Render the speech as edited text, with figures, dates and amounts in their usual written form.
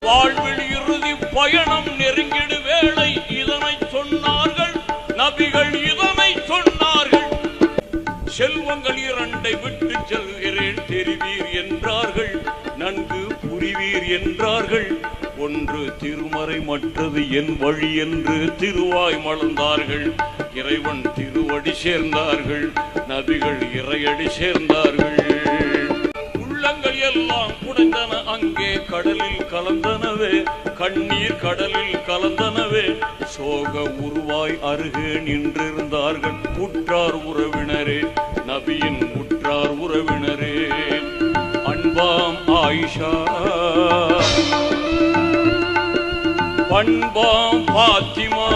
வாழ்வில் இறுதி பயணம் நெருங்கிடு வேளை இதனை சொன்னார்கள் நபிகள், இதனை சொன்னார்கள். செல்வங்கள் இரண்டை விட்டு செல்கிறேன் தெரிவீர் என்றார்கள், நன்கு புரிவீர் என்றார்கள். ஒன்று திருமறை, மற்றது என் வழி என்று திருவாய் மலர்ந்தார்கள். இறைவன் திருவடி சேர்ந்தார்கள், நபிகள் இறையடி சேர்ந்தார்கள். உள்ளங்கள் எல்லாம் குடைந்தன அங்கே கடலில் கலந்தனவே, கண்ணீர் கடலில் கலந்தனவே. சோக உருவாய் அருகே நின்றிருந்தார்கள் உற்றார் உறவினரே, நபியின் உற்றார் உறவினரே. அன்பாம் ஆயிஷா, பண்பாம் பாத்திமா,